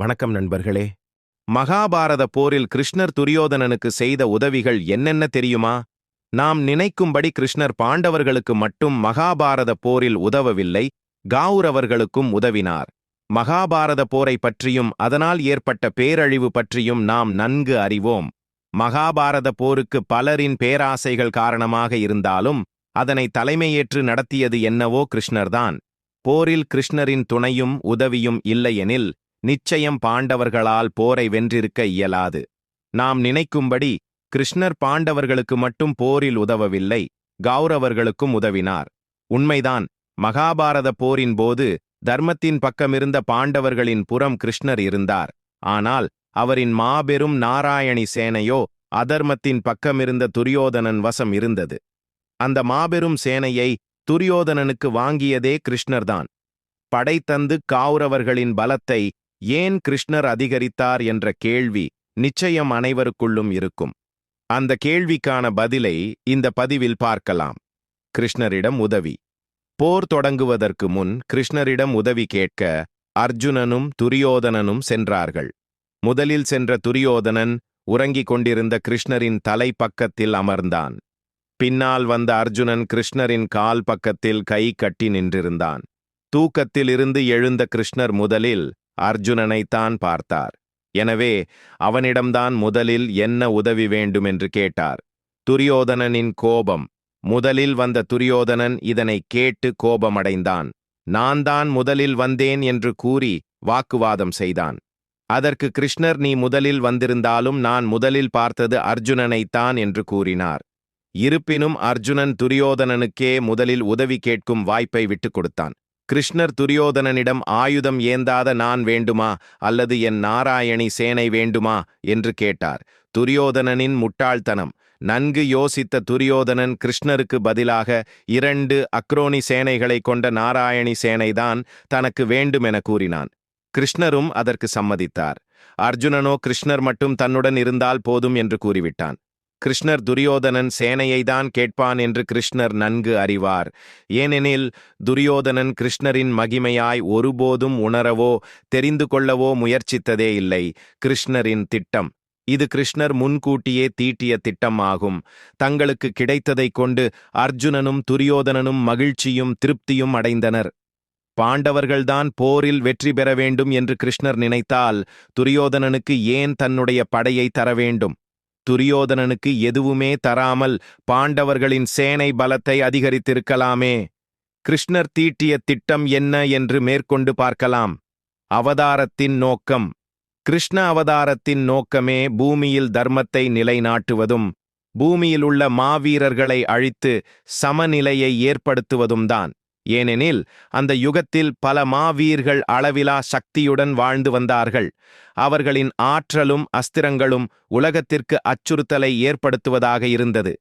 வணக்கம் நண்பர்களே. மகாபாரத போரில் கிருஷ்ணர் துரியோதனனுக்கு செய்த உதவிகள் என்னென்ன தெரியுமா? நாம் நினைக்கும்படி கிருஷ்ணர் பாண்டவர்களுக்கு மட்டும் மகாபாரத போரில் உதவவில்லை, கௌரவர்களுக்கும் உதவினார். மகாபாரத போரை பற்றியும் அதனால் ஏற்பட்ட பேரழிவு பற்றியும் நாம் நன்கு அறிவோம். மகாபாரத போருக்கு பலரின் பேராசைகள் காரணமாக இருந்தாலும் அதனை தலைமையேற்று நடத்தியது என்னவோ கிருஷ்ணர்தான். போரில் கிருஷ்ணரின் துணையும் உதவியும் இல்லையெனில் நிச்சயம் பாண்டவர்களால் போரை வென்றிருக்க இயலாது. நாம் நினைக்கும்படி கிருஷ்ணர் பாண்டவர்களுக்கு மட்டும் போரில் உதவவில்லை, கௌரவர்களுக்கும் உதவினார். உண்மைதான், மகாபாரத போரின் போது தர்மத்தின் பக்கமிருந்த பாண்டவர்களின் புறம் கிருஷ்ணர் இருந்தார். ஆனால் அவரின் மாபெரும் நாராயணி சேனையோ அதர்மத்தின் பக்கமிருந்த துரியோதனன் வசம் இருந்தது. அந்த மாபெரும் சேனையை துரியோதனனுக்கு வாங்கியதே கிருஷ்ணர்தான். படை தந்து கௌரவர்களின் பலத்தை ஏன் கிருஷ்ணர் அதிகரித்தார் என்ற கேள்வி நிச்சயம் அனைவருக்குள்ளும் இருக்கும். அந்த கேள்விக்கான பதிலை இந்த பதிவில் பார்க்கலாம். கிருஷ்ணரிடம் உதவி. போர் தொடங்குவதற்கு முன் கிருஷ்ணரிடம் உதவி கேட்க அர்ஜுனனும் துரியோதனனும் சென்றார்கள். முதலில் சென்ற துரியோதனன் உறங்கிக் கொண்டிருந்த கிருஷ்ணரின் தலை பக்கத்தில் அமர்ந்தான். பின்னால் வந்த அர்ஜுனன் கிருஷ்ணரின் கால் பக்கத்தில் கை கட்டி நின்றிருந்தான். தூக்கத்தில் இருந்து எழுந்த கிருஷ்ணர் முதலில் அர்ஜுனனைத்தான் பார்த்தார். எனவே அவனிடம்தான் முதலில் என்ன உதவி வேண்டுமென்று கேட்டார். துரியோதனனின் கோபம். முதலில் வந்த துரியோதனன் இதனை கேட்டு கோபமடைந்தான். நான் தான் முதலில் வந்தேன் என்று கூறி வாக்குவாதம் செய்தான். அதற்கு கிருஷ்ணர், நீ முதலில் வந்திருந்தாலும் நான் முதலில் பார்த்தது அர்ஜுனனைத்தான் என்று கூறினார். இருப்பினும் அர்ஜுனன் துரியோதனனுக்கே முதலில் உதவி கேட்கும் வாய்ப்பை விட்டுக் கொடுத்தான். கிருஷ்ணர் துரியோதனனிடம் ஆயுதம் ஏந்தாத நான் வேண்டுமா அல்லது என் நாராயணி சேனை வேண்டுமா என்று கேட்டார். துரியோதனனின் முட்டாள்தனம். நன்கு யோசித்த துரியோதனன் கிருஷ்ணருக்கு பதிலாக 2 அக்ரோனி சேனைகளை கொண்ட நாராயணி சேனைதான் தனக்கு வேண்டுமென கூறினான். கிருஷ்ணரும் அதற்கு சம்மதித்தார். அர்ஜுனனோ கிருஷ்ணர் மட்டும் தன்னுடன் இருந்தால் போதும் என்று கூறிவிட்டான். கிருஷ்ணர் துரியோதனன் சேனையைதான் கேட்பான் என்று கிருஷ்ணர் நன்கு அறிவார். ஏனெனில் துரியோதனன் கிருஷ்ணரின் மகிமையாய் ஒருபோதும் உணரவோ தெரிந்து கொள்ளவோ முயற்சித்ததே இல்லை. கிருஷ்ணரின் திட்டம் இது கிருஷ்ணர் முன்கூட்டியே தீட்டிய திட்டம் ஆகும். தங்களுக்கு கிடைத்ததைக் கொண்டு அர்ஜுனனும் துரியோதனனும் மகிழ்ச்சியும் திருப்தியும் அடைந்தனர். பாண்டவர்கள்தான் போரில் வெற்றி பெற வேண்டும் என்று கிருஷ்ணர் நினைத்தால் துரியோதனனுக்கு ஏன் தன்னுடைய படையை தர வேண்டும்? துரியோதனனுக்கு எதுவுமே தராமல் பாண்டவர்களின் சேனை பலத்தை அதிகரித்திருக்கலாமே. கிருஷ்ணர் தீட்டிய திட்டம் என்ன என்று மேற்கொண்டு பார்க்கலாம். அவதாரத்தின் நோக்கம். கிருஷ்ண அவதாரத்தின் நோக்கமே பூமியில் தர்மத்தை நிலைநாட்டுவதும் பூமியில் உள்ள மாவீரர்களை அழித்து சமநிலையை ஏற்படுத்துவதும் தான். ஏனெனில் அந்த யுகத்தில் பல மாவீர்கள் அளவிலா சக்தியுடன் வாழ்ந்து வந்தார்கள். அவர்களின் ஆற்றலும் அஸ்திரங்களும் உலகத்திற்கு அச்சுறுத்தலை ஏற்படுத்துவதாக இருந்தது.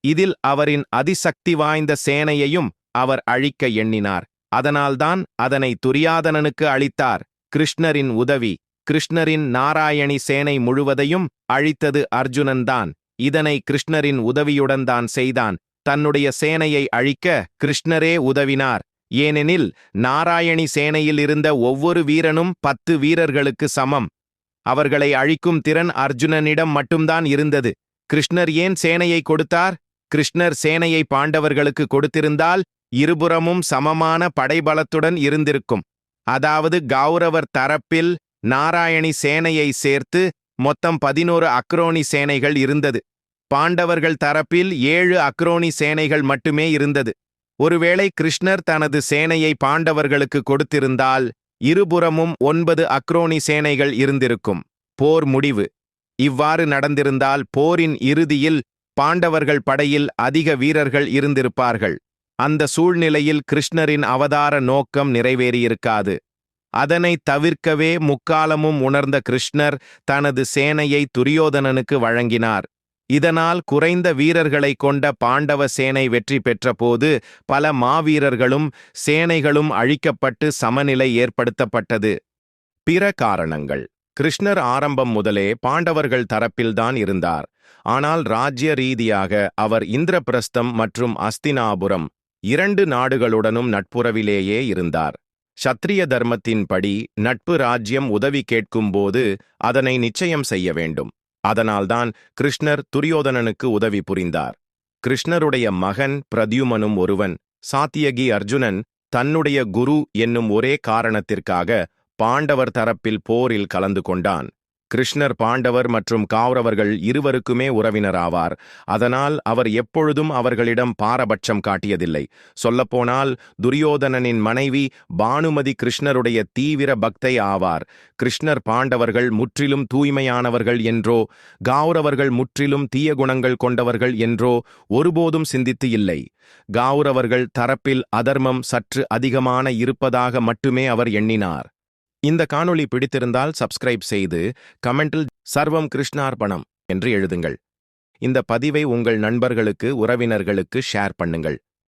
இதில் அவரின் அதிசக்தி வாய்ந்த சேனையையும் அவர் அழிக்க எண்ணினார். அதனால்தான் அதனை துரியோதனனுக்கு அளித்தார். கிருஷ்ணரின் உதவி. கிருஷ்ணரின் நாராயணி சேனை முழுவதையும் அழித்தது அர்ஜுனன்தான். இதனை கிருஷ்ணரின் உதவியுடன் தான் செய்தான். தன்னுடைய சேனையை அழிக்க கிருஷ்ணரே உதவினார். ஏனெனில் நாராயணி சேனையில் இருந்த ஒவ்வொரு வீரனும் 10 வீரர்களுக்கு சமம். அவர்களை அழிக்கும் திறன் அர்ஜுனனிடம் மட்டும்தான் இருந்தது. கிருஷ்ணர் ஏன் சேனையை கொடுத்தார்? கிருஷ்ணர் சேனையை பாண்டவர்களுக்கு கொடுத்திருந்தால் இருபுறமும் சமமான படைபலத்துடன் இருந்திருக்கும். அதாவது கௌரவர் தரப்பில் நாராயணி சேனையை சேர்த்து மொத்தம் 11 அக்ரோனி சேனைகள் இருந்தது. பாண்டவர்கள் தரப்பில் 7 அக்ரோனி சேனைகள் மட்டுமே இருந்தது. ஒருவேளை கிருஷ்ணர் தனது சேனையை பாண்டவர்களுக்கு கொடுத்திருந்தால் இருபுறமும் 9 அக்ரோனி சேனைகள் இருந்திருக்கும். போர் முடிவு. இவ்வாறு நடந்திருந்தால் போரின் இறுதியில் பாண்டவர்கள் படையில் அதிக வீரர்கள் இருந்திருப்பார்கள். அந்த சூழ்நிலையில் கிருஷ்ணரின் அவதார நோக்கம் நிறைவேறியிருக்காது. அதனை தவிர்க்கவே முக்காலமும் உணர்ந்த கிருஷ்ணர் தனது சேனையை துரியோதனனுக்கு வழங்கினார். இதனால் குறைந்த வீரர்களை கொண்ட பாண்டவ சேனை வெற்றி பெற்றபோது பல மாவீரர்களும் சேனைகளும் அழிக்கப்பட்டு சமநிலை ஏற்படுத்தப்பட்டது. பிற காரணங்கள். கிருஷ்ணர் ஆரம்பம் முதலே பாண்டவர்கள் தரப்பில்தான் இருந்தார். ஆனால் ராஜ்ய ரீதியாக அவர் இந்திரபிரஸ்தம் மற்றும் அஸ்தினாபுரம் 2 நாடுகளுடனும் நட்புறவிலேயே இருந்தார். சத்திரிய தர்மத்தின்படி நட்பு ராஜ்யம் உதவி கேட்கும்போது அதனை நிச்சயம் செய்ய வேண்டும். அதனால்தான் கிருஷ்ணர் துரியோதனனுக்கு உதவி புரிந்தார். கிருஷ்ணருடைய மகன் பிரத்யுமனும் ஒருவன். சாத்தியகி அர்ஜுனன் தன்னுடைய குரு என்னும் ஒரே காரணத்திற்காக பாண்டவர் தரப்பில் போரில் கலந்து கொண்டான். கிருஷ்ணர் பாண்டவர் மற்றும் கௌரவர்கள் இருவருக்குமே உறவினராவார். அதனால் அவர் எப்பொழுதும் அவர்களிடம் பாரபட்சம் காட்டியதில்லை. சொல்லப்போனால் துரியோதனனின் மனைவி பானுமதி கிருஷ்ணருடைய தீவிர பக்தை ஆவார். கிருஷ்ணர் பாண்டவர்கள் முற்றிலும் தூய்மையானவர்கள் என்றோ கௌரவர்கள் முற்றிலும் தீய குணங்கள் கொண்டவர்கள் என்றோ ஒருபோதும் சிந்தித்து இல்லை. கௌரவர்கள் தரப்பில் அதர்மம் சற்று அதிகமான இருப்பதாக மட்டுமே அவர் எண்ணினார். இந்த காணொளி பிடித்திருந்தால் சப்ஸ்கிரைப் செய்து கமெண்டில் சர்வம் கிருஷ்ணார்பணம் என்று எழுதுங்கள். இந்த பதிவை உங்கள் நண்பர்களுக்கு உறவினர்களுக்கு ஷேர் பண்ணுங்கள்.